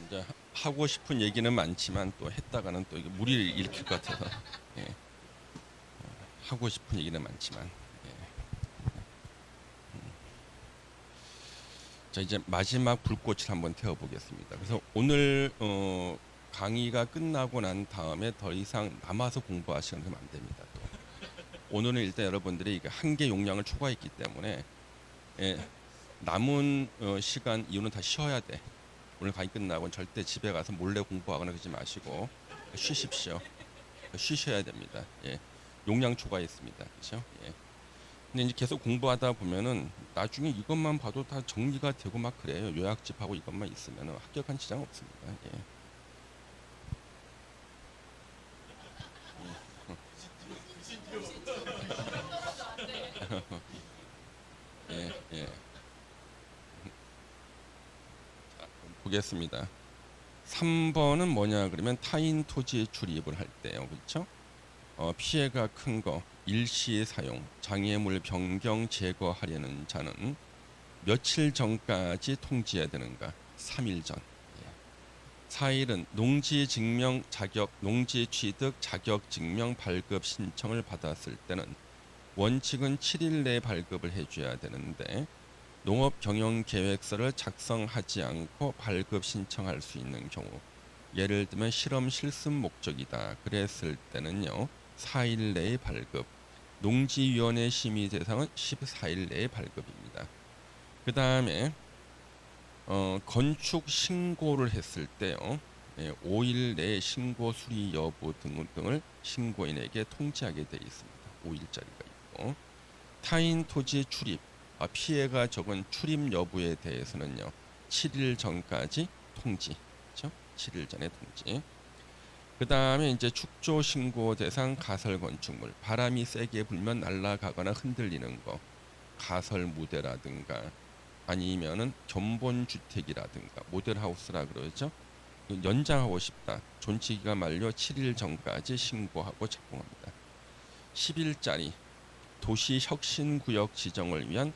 이제 하고 싶은 얘기는 많지만 또 했다가는 또 이게 무리를 일으킬 것 같아서 예, 하고 싶은 얘기는 많지만 예. 자 이제 마지막 불꽃을 한번 태워보겠습니다. 그래서 오늘 강의가 끝나고 난 다음에 더 이상 남아서 공부하시는 건 안 됩니다. 또 오늘은 일단 여러분들이 이게 한계 용량을 초과했기 때문에 예, 남은 시간 이후는 다 쉬어야 돼. 오늘 강의 끝나고 절대 집에 가서 몰래 공부하거나 그러지 마시고 쉬십시오. 쉬셔야 됩니다. 예. 용량 초과했습니다. 그렇죠? 예. 근데 이제 계속 공부하다 보면은 나중에 이것만 봐도 다 정리가 되고 막 그래요. 요약집하고 이것만 있으면은 합격한 지장 없습니다. 예. 예, 예. 자, 보겠습니다. 3번은 뭐냐 그러면 타인 토지에 출입을 할 때요. 그렇죠? 피해가 큰 거, 일시 사용, 장애물 변경 제거하려는 자는 며칠 전까지 통지해야 되는가? 3일 전. 4일은 농지 증명 자격, 농지 취득 자격 증명 발급 신청을 받았을 때는 원칙은 7일 내에 발급을 해줘야 되는데 농업 경영 계획서를 작성하지 않고 발급 신청할 수 있는 경우, 예를 들면 실험 실습 목적이다 그랬을 때는요 4일 내에 발급, 농지위원회 심의 대상은 14일 내에 발급입니다. 그 다음에 건축 신고를 했을 때요 5일 내에 신고 수리 여부 등을 신고인에게 통지하게 되어 있습니다. 5일짜리가 있고, 타인 토지 출입, 피해가 적은 출입 여부에 대해서는요 7일 전까지 통지, 그렇죠? 7일 전에 통지. 그 다음에 이제 축조 신고 대상 가설 건축물, 바람이 세게 불면 날아가거나 흔들리는 거, 가설 무대라든가 아니면은 견본 주택이라든가 모델하우스라 그러죠. 연장하고 싶다. 존치기가 만료 7일 전까지 신고하고 착공합니다. 10일짜리 도시 혁신 구역 지정을 위한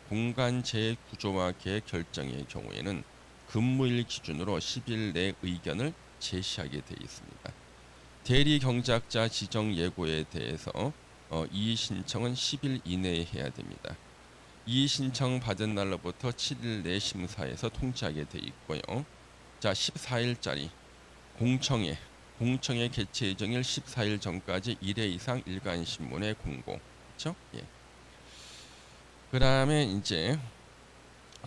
공간 재구조화 계획 결정의 경우에는 근무일 기준으로 10일 내 의견을 제시하게 되어 있습니다. 대리 경작자 지정 예고에 대해서 이의 신청은 10일 이내에 해야 됩니다. 이의 신청 받은 날로부터 7일 내 심사에서 통지하게 되어 있고요. 자, 14일짜리 공청회 개최 예정일 14일 전까지 1회 이상 일간 신문에 공고. 그렇죠? 예. 그다음에 이제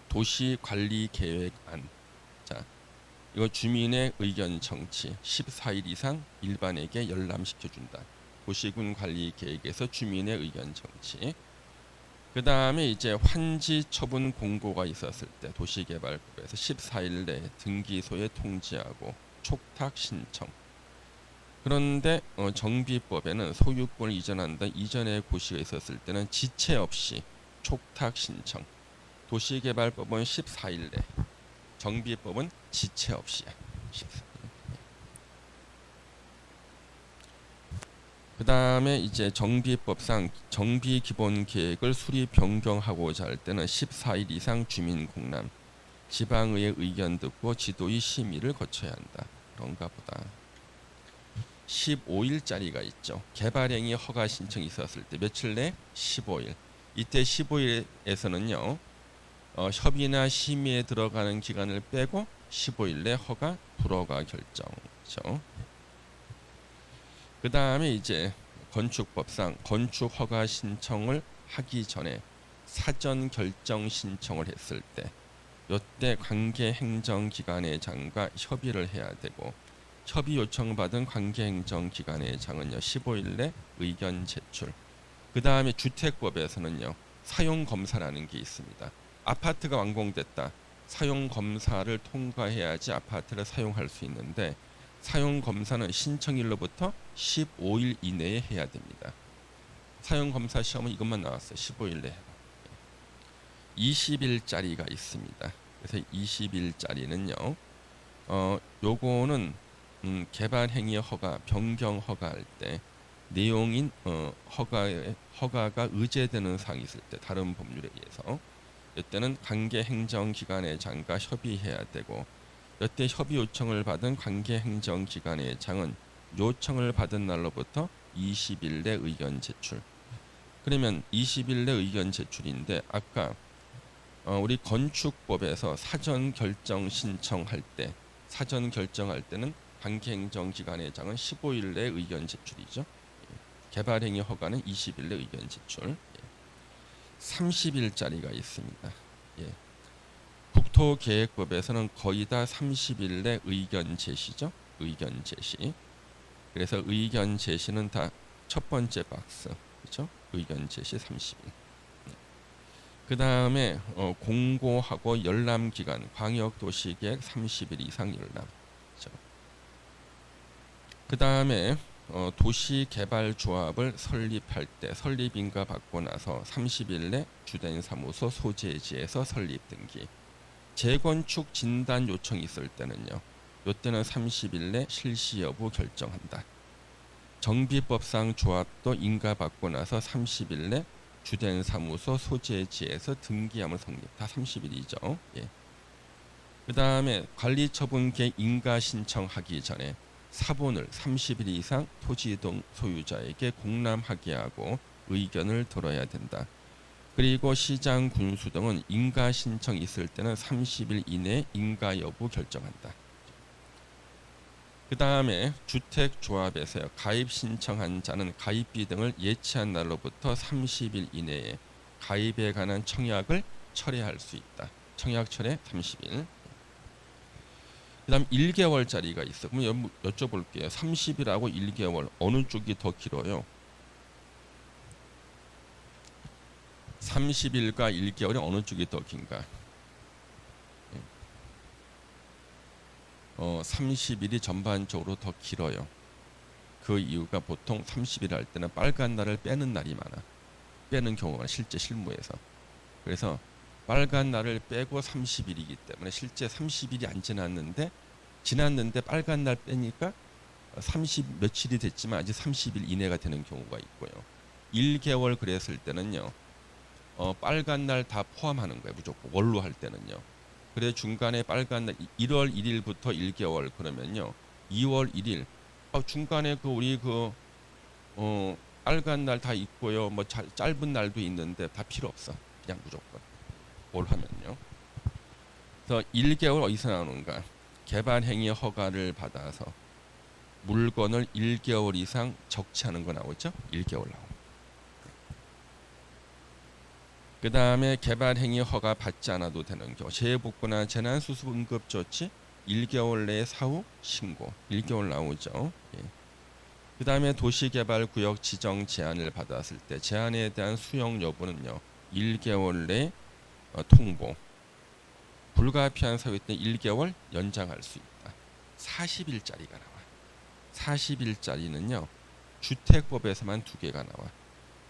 도시 관리 계획안. 자, 이거 주민의 의견 청취 14일 이상 일반에게 열람시켜 준다. 도시군 관리 계획에서 주민의 의견 청취. 그 다음에 이제 환지 처분 공고가 있었을 때 도시개발법에서 14일 내 등기소에 통지하고 촉탁 신청. 그런데 정비법에는 소유권을 이전한다 이전의 고시가 있었을 때는 지체 없이 촉탁 신청. 도시개발법은 14일 내, 정비법은 지체 없이야. 14일. 그 다음에 이제 정비법상 정비 기본 계획을 수립 변경하고자 할 때는 14일 이상 주민 공람, 지방의회 의견 듣고 지도의 심의를 거쳐야 한다. 그런가 보다. 15일짜리가 있죠. 개발행위 허가 신청이 있었을 때 며칠 내? 15일. 이때 15일에서는요. 협의나 심의에 들어가는 기간을 빼고 15일 내 허가 불허가 결정. 그렇죠? 그 다음에 이제 건축법상 건축 허가 신청을 하기 전에 사전 결정 신청을 했을 때 이때 관계 행정기관의 장과 협의를 해야 되고, 협의 요청받은 관계 행정기관의 장은요 15일 내 의견 제출. 그 다음에 주택법에서는요 사용 검사라는 게 있습니다. 아파트가 완공됐다. 사용 검사를 통과해야지 아파트를 사용할 수 있는데, 사용 검사는 신청일로부터 15일 이내에 해야 됩니다. 사용 검사 시험은 이것만 나왔어요. 15일 내에. 20일짜리가 있습니다. 그래서 20일짜리는요. 요거는 개발 행위 허가, 변경 허가할 때 내용인 허가가 의제되는 사항이 있을 때 다른 법률에 의해서 이때는 관계 행정기관의 장과 협의해야 되고, 여태 협의 요청을 받은 관계행정기관의 장은 요청을 받은 날로부터 20일 내 의견 제출. 그러면 20일 내 의견 제출인데 아까 우리 건축법에서 사전 결정 신청할 때는 관계행정기관의 장은 15일 내 의견 제출이죠. 개발행위 허가는 20일 내 의견 제출. 30일짜리가 있습니다. 예. 국토계획법에서는 거의 다 30일 내 의견 제시죠. 의견 제시. 그래서 의견 제시는 다 첫 번째 박스, 그렇죠? 의견 제시 30일. 그 다음에 공고하고 열람 기간, 광역도시계획 30일 이상 열람. 그렇죠? 그 다음에 도시개발조합을 설립할 때 설립인가 받고 나서 30일 내 주된 사무소 소재지에서 설립 등기. 재건축 진단 요청이 있을 때는요. 이때는 30일 내 실시 여부 결정한다. 정비법상 조합도 인가받고 나서 30일 내 주된 사무소 소재지에서 등기함을 성립. 다 30일이죠. 예. 그 다음에 관리처분계 인가 신청하기 전에 사본을 30일 이상 토지이동 소유자에게 공람하게 하고 의견을 들어야 된다. 그리고 시장, 군수 등은 인가 신청 있을 때는 30일 이내에 인가 여부 결정한다. 그 다음에 주택조합에서요. 가입 신청한 자는 가입비 등을 예치한 날로부터 30일 이내에 가입에 관한 청약을 철회할 수 있다. 청약 철회 30일. 그 다음 1개월짜리가 있어. 그럼 여쭤볼게요. 30일하고 1개월 어느 쪽이 더 길어요? 30일과 1개월이 어느 쪽이 더 긴가? 30일이 전반적으로 더 길어요. 그 이유가 보통 30일 할 때는 빨간 날을 빼는 날이 많아. 빼는 경우가 실제 실무에서. 그래서 빨간 날을 빼고 30일이기 때문에 실제 30일이 안 지났는데 빨간 날 빼니까 30 며칠이 됐지만 아직 30일 이내가 되는 경우가 있고요. 1개월 그랬을 때는요. 빨간 날 다 포함하는 거예요. 무조건 월로 할 때는요. 그래 중간에 빨간 날 1월 1일부터 1개월 그러면요. 2월 1일 중간에 우리 빨간 날 다 있고요. 뭐 짧은 날도 있는데 다 필요 없어. 그냥 무조건 월 하면요. 그래서 1개월 어디서 나오는가? 개발행위 허가를 받아서 물건을 1개월 이상 적치하는 거 나오죠? 1개월 나오고. 그 다음에 개발행위 허가 받지 않아도 되는 경우 재해복구나 재난수습응급조치 1개월 내에 사후 신고 1개월 나오죠. 예. 그 다음에 도시개발구역 지정 제한을 받았을 때 제한에 대한 수용 여부는요. 1개월 내에 통보. 불가피한 사유 때 1개월 연장할 수 있다. 40일짜리가 나와. 40일짜리는요. 주택법에서만 2개가 나와.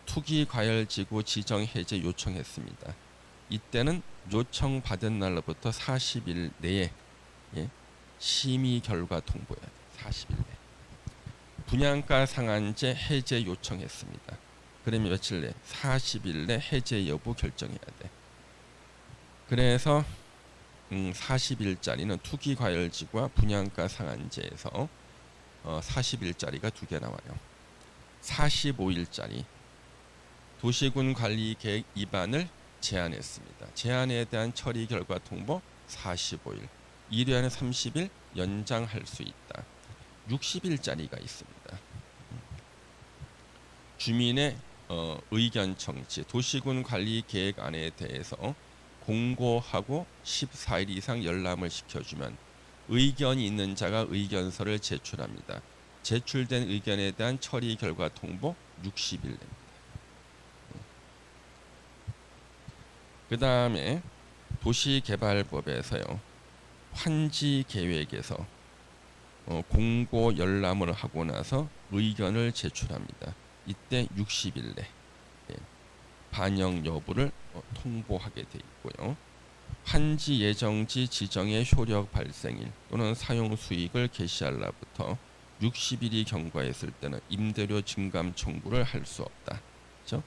투기과열지구 지정 해제 요청했습니다. 이때는 요청받은 날로부터 40일 내에 심의 결과 통보해야 돼. 40일 내. 분양가 상한제 해제 요청했습니다. 그러면 며칠 내? 40일 내 해제 여부 결정해야 돼. 그래서 40일짜리는 투기과열지구와 분양가 상한제에서 40일짜리가 2개 나와요. 45일짜리 도시군 관리 계획 위반을 제한했습니다. 제한에 대한 처리 결과 통보 45일. 이례하는 30일 연장할 수 있다. 60일짜리가 있습니다. 주민의 의견 청취, 도시군 관리 계획안에 대해서 공고하고 14일 이상 열람을 시켜주면 의견이 있는 자가 의견서를 제출합니다. 제출된 의견에 대한 처리 결과 통보 60일입니다. 그 다음에 도시개발법에서요. 환지 계획에서 공고 열람을 하고 나서 의견을 제출합니다. 이때 60일 내 반영 여부를 통보하게 돼 있고요. 환지 예정지 지정의 효력 발생일 또는 사용 수익을 개시할 날부터 60일이 경과했을 때는 임대료 증감 청구를 할 수 없다. 그렇죠?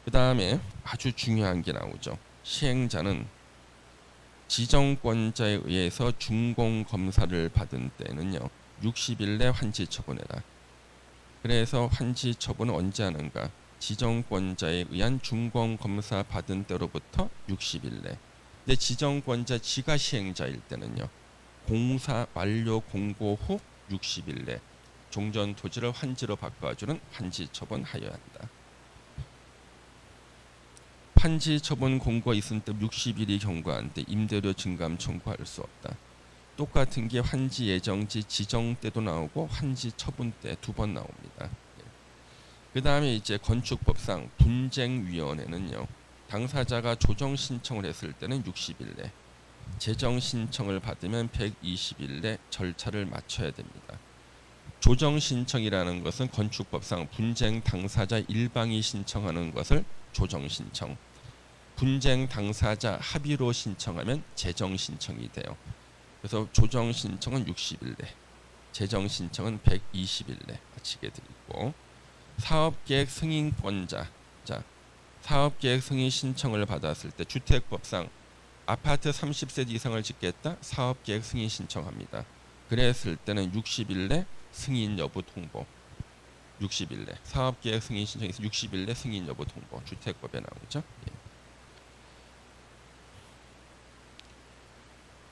그 다음에 아주 중요한 게 나오죠. 시행자는 지정권자에 의해서 준공 검사를 받은 때는요 60일 내 환지 처분해라. 그래서 환지 처분은 언제 하는가? 지정권자에 의한 준공 검사 받은 때로부터 60일 내. 근데 지정권자 지가 시행자일 때는요 공사 완료 공고 후 60일 내 종전 토지를 환지로 바꿔주는 환지 처분하여야 한다. 환지 처분 공고가 있은 때 60일이 경과한 때 임대료 증감 청구할 수 없다. 똑같은 게 환지 예정지 지정 때도 나오고 환지 처분 때 두 번 나옵니다. 그 다음에 이제 건축법상 분쟁위원회는요 당사자가 조정 신청을 했을 때는 60일 내, 재정 신청을 받으면 120일 내 절차를 마쳐야 됩니다. 조정 신청이라는 것은 건축법상 분쟁 당사자 일방이 신청하는 것을 조정 신청, 분쟁 당사자 합의로 신청하면 재정 신청이 돼요. 그래서 조정 신청은 60일 내, 재정 신청은 120일 내 마치게 되고, 사업계획 승인권자, 자 사업계획 승인 신청을 받았을 때 주택법상 아파트 30세대 이상을 짓겠다, 사업계획 승인 신청합니다. 그랬을 때는 60일 내 승인 여부 통보, 60일 내 사업계획 승인 신청에서 60일 내 승인 여부 통보, 주택법에 나오죠. 예.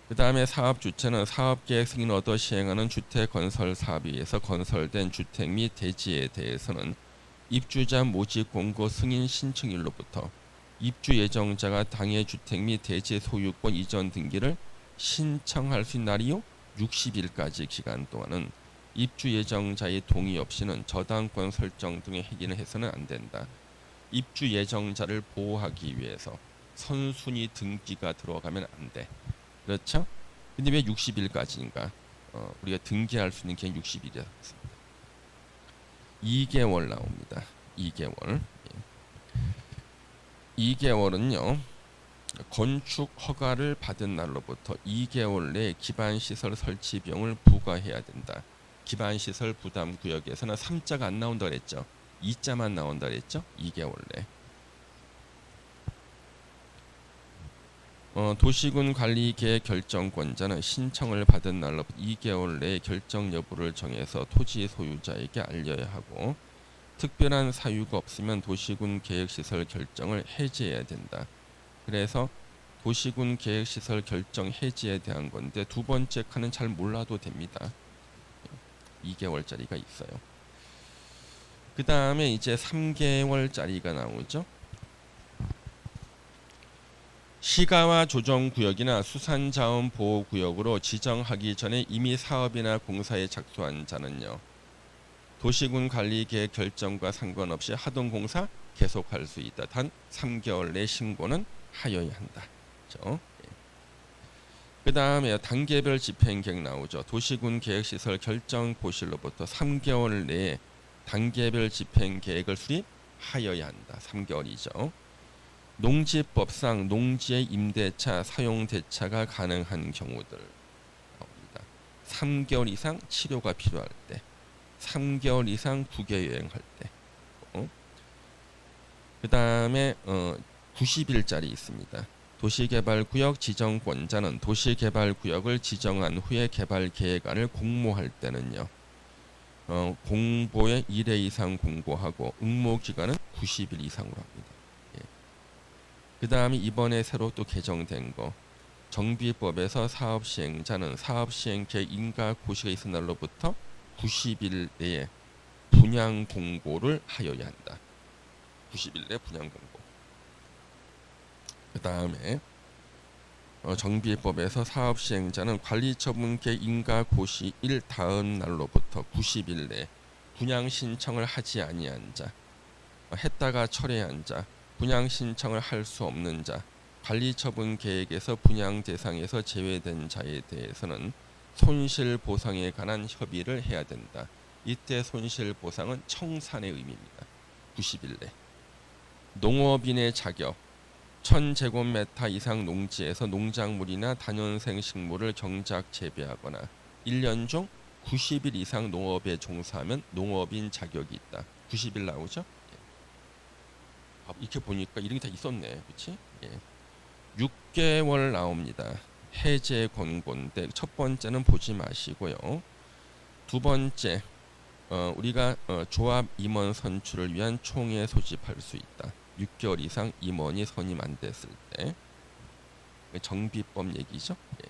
그 다음에 사업 주체는 사업계획 승인 얻어 시행하는 주택건설 사업에 의해서 건설된 주택 및 대지에 대해서는 입주자 모집 공고 승인 신청일로부터 입주 예정자가 당해 주택 및 대지 소유권 이전 등기를 신청할 수 있는 날이요 60일까지 기간 동안은 입주 예정자의 동의 없이는 저당권 설정 등의 행위를 해서는 안 된다. 입주 예정자를 보호하기 위해서 선순위 등기가 들어가면 안 돼. 그렇죠? 근데 왜 60일까지인가? 우리가 등기할 수 있는 기간 60일이었습니다. 2개월 나옵니다. 2개월. 2개월은요. 건축 허가를 받은 날로부터 2개월 내에 기반시설 설치 비용을 부과해야 된다. 기반시설 부담구역에서는 3자가 안 나온다 그랬죠. 2자만 나온다 그랬죠. 2개월 내. 도시군 관리계획 결정권자는 신청을 받은 날로부터 2개월 내에 결정 여부를 정해서 토지 소유자에게 알려야 하고, 특별한 사유가 없으면 도시군 계획시설 결정을 해지해야 된다. 그래서 도시군 계획시설 결정 해지에 대한 건데 두 번째 칸은 잘 몰라도 됩니다. 2개월짜리가 있어요. 그 다음에 이제 3개월짜리가 나오죠. 시가와 조정구역이나 수산자원보호구역으로 지정하기 전에 이미 사업이나 공사에 착수한 자는요. 도시군 관리계획 결정과 상관없이 하던 공사 계속할 수 있다. 단 3개월 내 신고는 하여야 한다. 그렇죠? 그 다음에 단계별 집행계획 나오죠. 도시군 계획시설 결정 고시로부터 3개월 내에 단계별 집행계획을 수립하여야 한다. 3개월이죠. 농지법상 농지의 임대차, 사용대차가 가능한 경우들 나옵니다. 3개월 이상 치료가 필요할 때, 3개월 이상 국외여행할 때. 그 다음에 90일짜리 있습니다. 도시개발구역 지정권자는 도시개발구역을 지정한 후에 개발계획안을 공모할 때는요. 공보에 1회 이상 공고하고 응모기간은 90일 이상으로 합니다. 그 다음에 이번에 새로 또 개정된 거, 정비법에서 사업시행자는 사업시행계획 인가 고시가 있은 날로부터 90일 내에 분양 공고를 하여야 한다. 90일 내 분양 공고. 그 다음에 정비법에서 사업시행자는 관리처분계획 인가 고시 일 다음 날로부터 90일 내에 분양 신청을 하지 아니한 자, 했다가 철회한 자, 분양 신청을 할 수 없는 자, 관리처분 계획에서 분양 대상에서 제외된 자에 대해서는 손실보상에 관한 협의를 해야 된다. 이때 손실보상은 청산의 의미입니다. 90일 내. 농업인의 자격, 1000제곱미터 이상 농지에서 농작물이나 다년생 식물을 경작 재배하거나 1년 중 90일 이상 농업에 종사하면 농업인 자격이 있다. 90일 나오죠? 이렇게 보니까 이런 게 다 있었네, 그렇지? 예. 6개월 나옵니다. 해제 권고인데 첫 번째는 보지 마시고요. 두 번째 우리가 조합 임원 선출을 위한 총회 소집할 수 있다. 6개월 이상 임원이 선임 안 됐을 때 정비법 얘기죠. 예.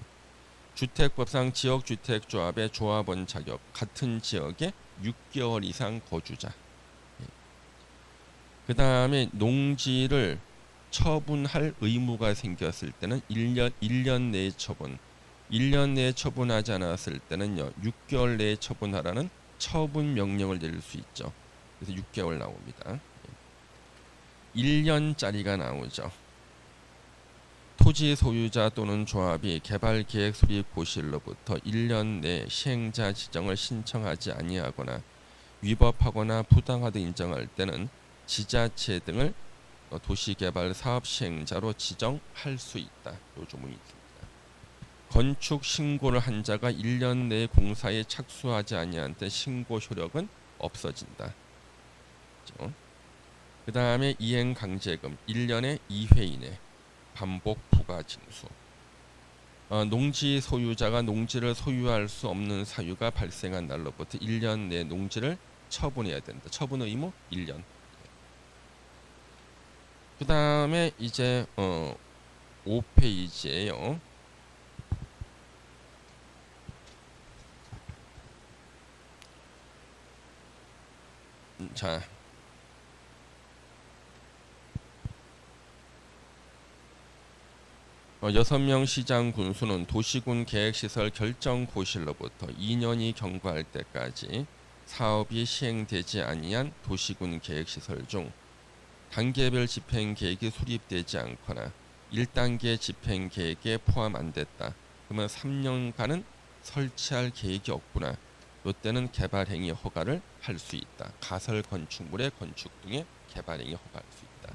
주택법상 지역주택조합의 조합원 자격 같은 지역에 6개월 이상 거주자. 예. 그 다음에 농지를 처분할 의무가 생겼을 때는 1년 내에 처분. 1년 내에 처분하지 않았을 때는요. 6개월 내에 처분하라는 처분 명령을 내릴 수 있죠. 그래서 6개월 나옵니다. 1년짜리가 나오죠. 토지 소유자 또는 조합이 개발계획 수립 고시일로부터 1년 내 시행자 지정을 신청하지 아니하거나 위법하거나 부당하다 인정할 때는 지자체 등을 도시개발 사업 시행자로 지정할 수 있다. 요 조문이 있습니다. 건축 신고를 한 자가 1년 내에 공사에 착수하지 아니한 때 신고 효력은 없어진다. 그 다음에 이행 강제금 1년에 2회 이내 반복 부과 징수. 농지 소유자가 농지를 소유할 수 없는 사유가 발생한 날로부터 1년 내 농지를 처분해야 된다. 처분 의무 1년. 그 다음에 이제 5페이지에요. 자, 여섯 명 시장 군수는 도시군 계획시설 결정 고시로부터 2년이 경과할 때까지 사업이 시행되지 아니한 도시군 계획시설 중 단계별 집행계획이 수립되지 않거나 1단계 집행계획에 포함 안 됐다. 그러면 3년간은 설치할 계획이 없구나. 이때는 개발행위 허가를 할 수 있다. 가설 건축물의 건축 등의 개발행위 허가할 수 있다.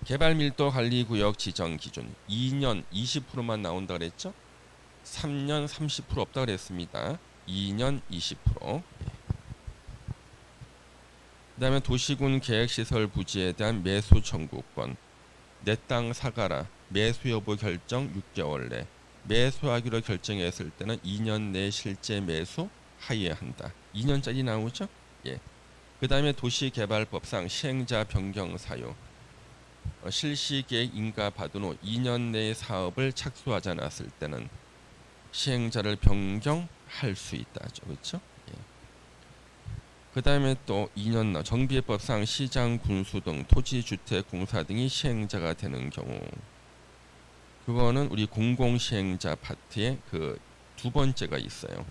개발밀도관리구역 지정 기준 2년 20%만 나온다 그랬죠? 3년 30% 없다 그랬습니다. 2년 20%. 그 다음에 도시군 계획시설 부지에 대한 매수 청구권. 내 땅 사가라. 매수 여부 결정 6개월 내. 매수하기로 결정했을 때는 2년 내 실제 매수 하여야 한다. 2년짜리 나오죠? 예. 그 다음에 도시개발법상 시행자 변경 사유. 실시계획 인가 받은 후 2년 내에 사업을 착수하지 않았을 때는 시행자를 변경할 수 있다죠. 그렇죠? 예. 그 다음에 또 2년 정비법상 시장, 군수 등 토지주택공사 등이 시행자가 되는 경우 그거는 우리 공공시행자 파트에 그 두 번째가 있어요.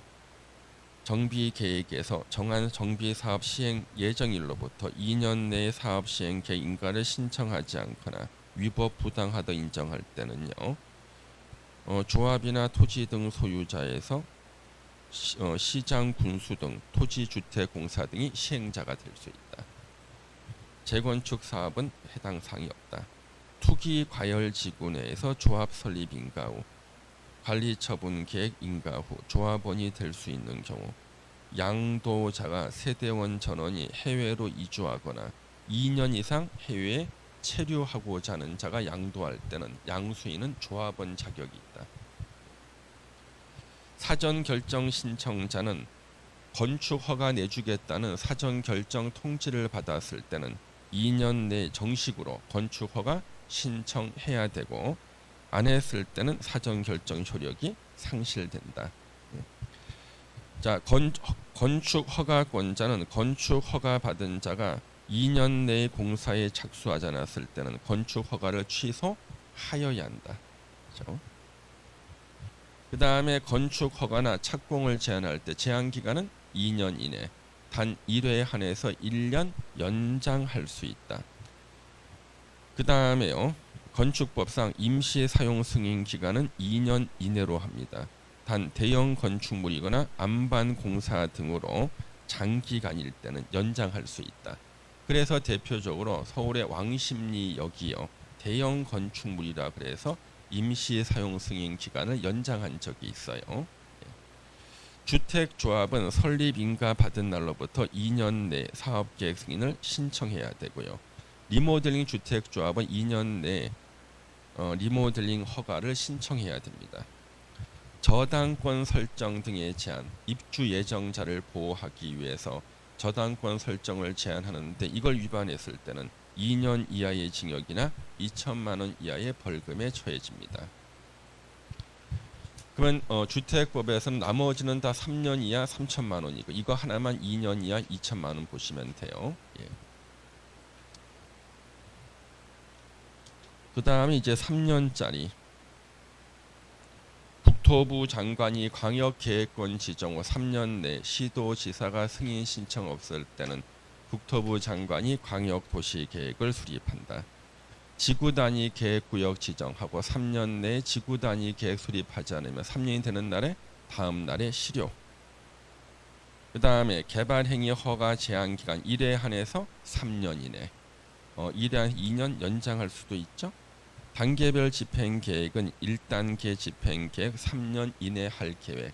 정비계획에서 정한 정비사업 시행 예정일로부터 2년 내에 사업 시행 계획 인가를 신청하지 않거나 위법 부당하다 인정할 때는요. 조합이나 토지 등 소유자에서 시장, 군수 등 토지주택공사 등이 시행자가 될 수 있다. 재건축 사업은 해당 사항이 없다. 투기 과열지구 내에서 조합 설립 인가 후 관리처분 계획 인가 후 조합원이 될 수 있는 경우 양도자가 세대원 전원이 해외로 이주하거나 2년 이상 해외에 체류하고자 하는 자가 양도할 때는 양수인은 조합원 자격이 있다. 사전 결정 신청자는 건축 허가 내주겠다는 사전 결정 통지를 받았을 때는 2년 내 정식으로 건축 허가 신청해야 되고 안 했을 때는 사전 결정 효력이 상실된다. 자, 건축 허가권자는 건축 허가 받은 자가 2년 내에 공사에 착수하지 않았을 때는 건축 허가를 취소하여야 한다. 그렇죠? 그 다음에 건축 허가나 착공을 제한할 때 제한 기간은 2년 이내 단 1회에 한해서 1년 연장할 수 있다. 그 다음에요. 건축법상 임시 사용 승인 기간은 2년 이내로 합니다. 단 대형 건축물이거나 안반 공사 등으로 장기간일 때는 연장할 수 있다. 그래서 대표적으로 서울의 왕십리역이요. 대형 건축물이라 그래서 임시 사용 승인 기간을 연장한 적이 있어요. 주택조합은 설립 인가 받은 날로부터 2년 내 사업계획 승인을 신청해야 되고요. 리모델링 주택조합은 2년 내 리모델링 허가를 신청해야 됩니다. 저당권 설정 등의 제한, 입주 예정자를 보호하기 위해서 저당권 설정을 제한하는데 이걸 위반했을 때는 2년 이하의 징역이나 2천만 원 이하의 벌금에 처해집니다. 그러면 주택법에서는 나머지는 다 3년 이하 3천만 원이고 이거 하나만 2년 이하 2천만 원 보시면 돼요. 예. 그 다음에 이제 3년짜리 국토부 장관이 광역계획권 지정 후 3년 내 시도지사가 승인 신청 없을 때는 국토부 장관이 광역도시계획을 수립한다. 지구단위 계획구역 지정하고 3년 내에 지구단위 계획 수립하지 않으면 3년이 되는 날에 다음 날에 실효. 그 다음에 개발행위 허가 제한기간 1회 한해서 3년 이내 1회 한 2년 연장할 수도 있죠. 단계별 집행계획은 1단계 집행계획 3년 이내 할 계획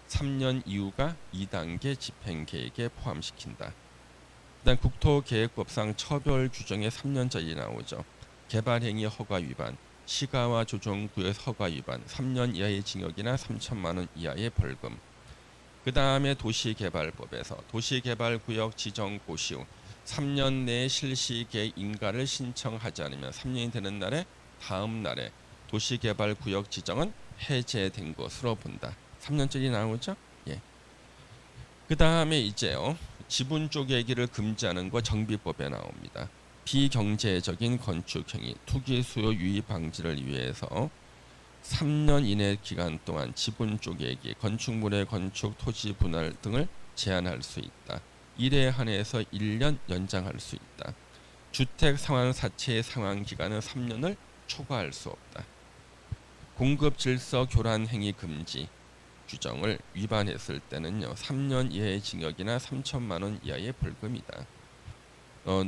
3년 이후가 2단계 집행계획에 포함시킨다. 일단 국토계획법상 처벌 규정에 3년짜리 나오죠. 개발행위 허가 위반, 시가와 조정구역 허가 위반 3년 이하의 징역이나 3천만 원 이하의 벌금. 그 다음에 도시개발법에서 도시개발구역 지정 고시 후 3년 내에 실시계획 인가를 신청하지 않으면 3년이 되는 날에 다음 날에 도시개발구역 지정은 해제된 것으로 본다. 3년짜리 나오죠? 예. 그 다음에 이제요. 지분 쪼개기를 금지하는 거 정비법에 나옵니다. 비경제적인 건축행위, 투기 수요 유입 방지를 위해서 3년 이내 기간 동안 지분 쪼개기, 건축물의 건축 토지 분할 등을 제한할 수 있다. 1회 한해서 1년 연장할 수 있다. 주택 상환 사채의 상환 기간은 3년을 초과할 수 없다. 공급 질서 교란 행위 금지 규정을 위반했을 때는요 3년 이하의 징역이나 3천만 원 이하의 벌금이다.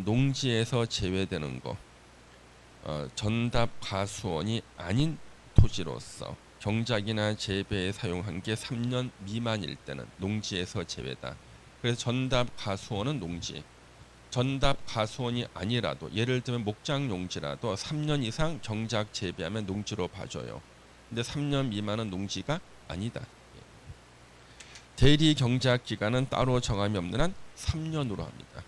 농지에서 제외되는 거, 전답 과수원이 아닌 토지로서 경작이나 재배에 사용한 게 3년 미만일 때는 농지에서 제외다. 그래서 전답 과수원은 농지, 전답 과수원이 아니라도 예를 들면 목장 용지라도 3년 이상 경작 재배하면 농지로 봐줘요. 근데 3년 미만은 농지가 아니다. 대리 경작 기간은 따로 정함이 없는 한 3년으로 합니다.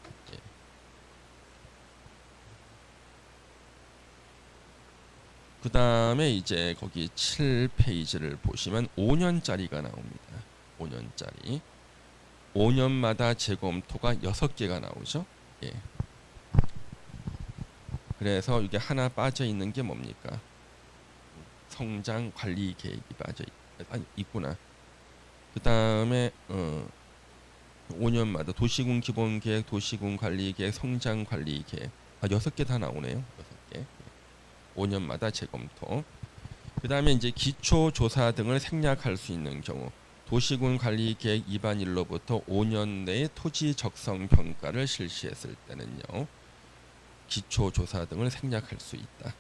그 다음에 이제 거기 7페이지를 보시면 5년짜리가 나옵니다. 5년짜리 5년마다 재검토가 6개가 나오죠. 예. 그래서 이게 하나 빠져 있는 게 뭡니까? 성장 관리 계획이 빠져 있구나. 그 다음에 5년마다 도시군 기본계획, 도시군 관리계획, 성장 관리계획 6개 다 나오네요. 6개. 5년마다 재검토. 그 다음에 이제 기초조사 등을 생략할 수 있는 경우 도시군 관리계획 입안일로부터 5년 내에 토지 적성 평가를 실시했을 때는요 기초조사 등을 생략할 수 있다.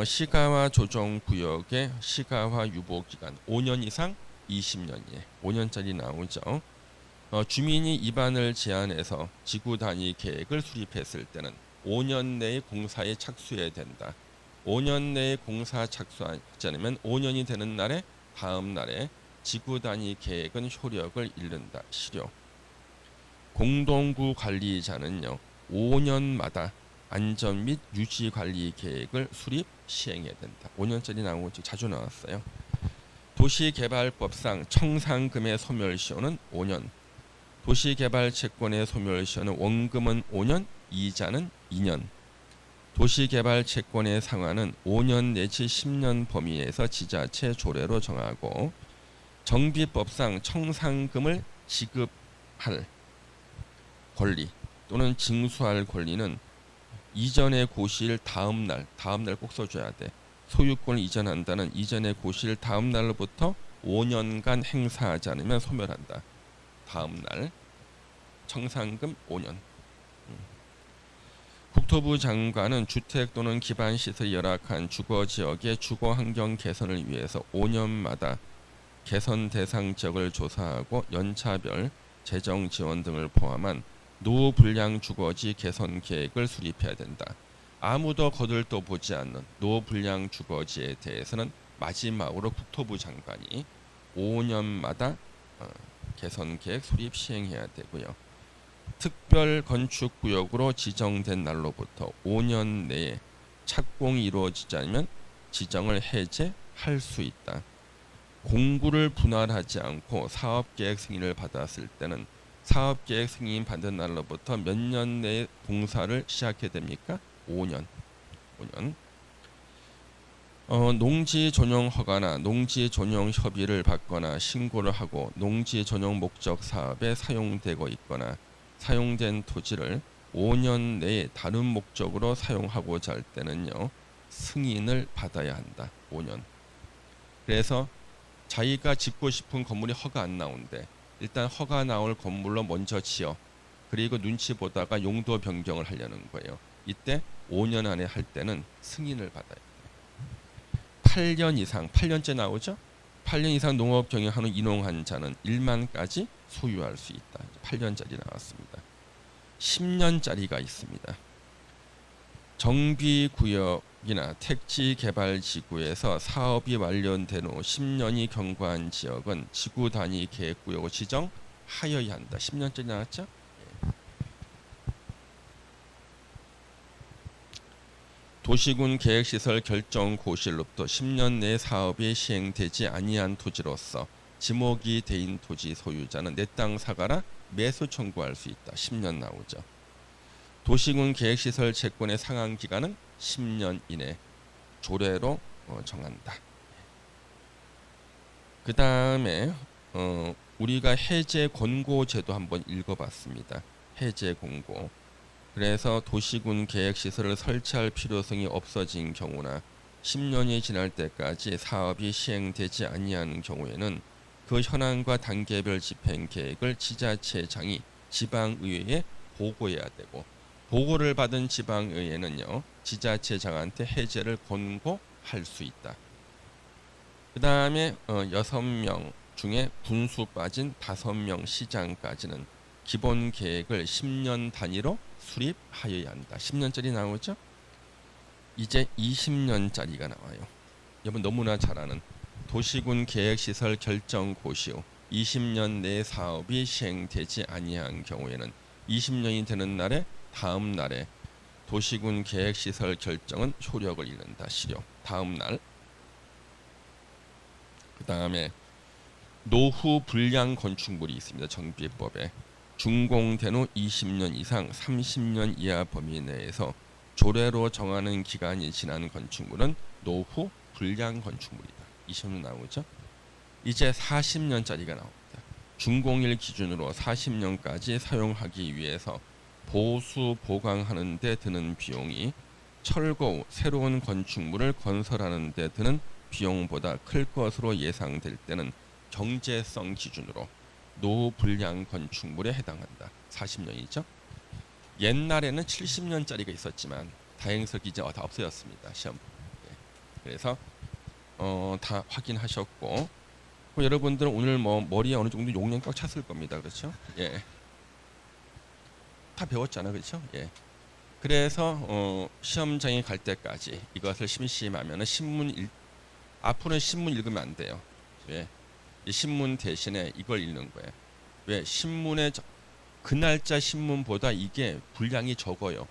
시가와 조정구역의 시가화 유보기간 5년 이상 20년이에 5년짜리 나오죠. 주민이 입안을 제한해서 지구단위 계획을 수립했을 때는 5년 내에 공사에 착수해야 된다. 5년 내에 공사 착수하지 않으면 5년이 되는 날에 다음 날에 지구단위 계획은 효력을 잃는다. 실효. 공동구 관리자는요 5년마다 안전 및 유지 관리 계획을 수립 시행해야 된다. 5년짜리 나오고 자주 나왔어요. 도시개발법상 청산금의 소멸시효는 5년. 도시개발채권의 소멸시효는 원금은 5년, 이자는 2년. 도시개발채권의 상환은 5년 내지 10년 범위 내에서 지자체 조례로 정하고 정비법상 청산금을 지급할 권리 또는 징수할 권리는 이전의 고시일 다음 날 꼭 써줘야 돼. 소유권을 이전한다는 이전의 고시일 다음 날로부터 5년간 행사하지 않으면 소멸한다. 다음 날 청산금 5년. 국토부 장관은 주택 또는 기반 시설이 열악한 주거 지역의 주거 환경 개선을 위해서 5년마다 개선 대상 지역을 조사하고 연차별 재정 지원 등을 포함한 노후 불량 주거지 개선 계획을 수립해야 된다. 아무도 거들떠 보지 않는 노불량 주거지에 대해서는 마지막으로 국토부 장관이 5년마다 개선 계획 수립 시행해야 되고요. 특별 건축 구역으로 지정된 날로부터 5년 내에 착공이 이루어지지 않으면 지정을 해제할 수 있다. 공구를 분할하지 않고 사업계획 승인을 받았을 때는 사업계획 승인 받은 날로부터 몇 년 내에 공사를 시작해야 됩니까? 5년. 농지 전용 허가나 농지 전용 협의를 받거나 신고를 하고 농지 전용 목적 사업에 사용되고 있거나 사용된 토지를 5년 내에 다른 목적으로 사용하고자 할 때는요, 승인을 받아야 한다. 5년. 그래서 자기가 짓고 싶은 건물이 허가 안 나오는데 일단 허가 나올 건물로 먼저 지어, 그리고 눈치 보다가 용도 변경을 하려는 거예요. 이때 5년 안에 할 때는 승인을 받아야 돼요. 8년 이상, 8년째 나오죠? 8년 이상 농업 경영하는 인용한 자는 1만까지 소유할 수 있다. 8년짜리 나왔습니다. 10년짜리가 있습니다. 정비구역이나 택지개발지구에서 사업이 완료된 후 10년이 경과한 지역은 지구 단위 계획구역으로 지정하여야 한다. 10년짜리 나왔죠? 도시군 계획시설 결정 고시로부터 10년 내에 사업이 시행되지 아니한 토지로서 지목이 대인 토지 소유자는 내 땅 사가라 매수 청구할 수 있다. 10년 나오죠. 도시군 계획시설 채권의 상한 기간은 10년 이내 조례로 정한다. 그 다음에 우리가 해제 권고 제도 한번 읽어봤습니다. 해제 권고. 그래서 도시군 계획시설을 설치할 필요성이 없어진 경우나 10년이 지날 때까지 사업이 시행되지 아니하는 경우에는 그 현황과 단계별 집행 계획을 지자체장이 지방의회에 보고해야 되고, 보고를 받은 지방의회는요, 지자체장한테 해제를 권고할 수 있다. 그 다음에 6명 중에 분수 빠진 5명 시장까지는 기본 계획을 10년 단위로 수립하여야 한다. 10년짜리 나오죠? 이제 20년짜리가 나와요. 여러분 너무나 잘 아는 도시군 계획시설 결정 고시 후 20년 내 사업이 시행되지 아니한 경우에는 20년이 되는 날에 다음 날에 도시군 계획시설 결정은 효력을 잃는다. 실효. 다음 날. 그 다음에 노후 불량 건축물이 있습니다. 정비법에. 준공된 후 20년 이상 30년 이하 범위 내에서 조례로 정하는 기간이 지난 건축물은 노후 불량 건축물이다. 20년 나오죠. 이제 40년짜리가 나옵니다. 준공일 기준으로 40년까지 사용하기 위해서 보수 보강하는 데 드는 비용이 철거 후 새로운 건축물을 건설하는 데 드는 비용보다 클 것으로 예상될 때는 경제성 기준으로 노후 불량 건축물에 해당한다. 40년이죠. 옛날에는 70년짜리가 있었지만 다행스럽게 이제 다 없어졌습니다. 시험. 그래서 다 확인하셨고, 여러분들은 오늘 머리에 어느 정도 용량 꽉 찼을 겁니다. 그렇죠? 예. 다 배웠잖아, 그렇죠? 예. 그래서 시험장에 갈 때까지 이것을 심심하면은 앞으로는 신문 읽으면 안 돼요. 왜? 이 신문 대신에 이걸 읽는 거예요. 왜? 신문에 그 날짜 신문보다 이게 분량이 적어요.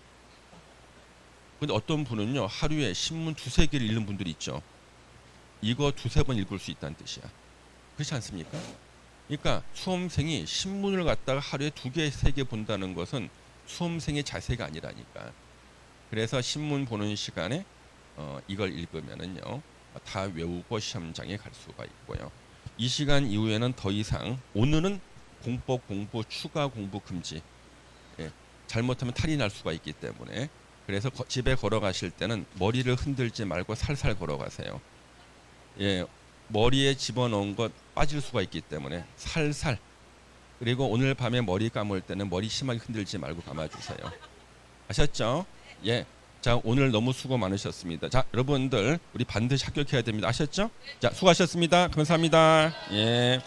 근데 어떤 분은요, 하루에 신문 2-3개를 읽는 분들이 있죠. 이거 2-3번 읽을 수 있다는 뜻이야. 그렇지 않습니까? 그러니까 수험생이 신문을 갖다가 하루에 2개, 3개 본다는 것은 수험생의 자세가 아니라니까. 그래서 신문 보는 시간에 이걸 읽으면은요, 다 외우고 시험장에 갈 수가 있고요. 이 시간 이후에는 더 이상, 오늘은 공법 공부, 추가 공부 금지. 예, 잘못하면 탈이 날 수가 있기 때문에, 그래서 집에 걸어가실 때는 머리를 흔들지 말고 살살 걸어가세요. 예, 머리에 집어넣은 것 빠질 수가 있기 때문에 살살. 그리고 오늘 밤에 머리 감을 때는 머리 심하게 흔들지 말고 감아주세요. 아셨죠? 예. 자, 오늘 너무 수고 많으셨습니다. 자, 여러분들 우리 반드시 합격해야 됩니다. 아셨죠? 자, 수고하셨습니다. 감사합니다. 예.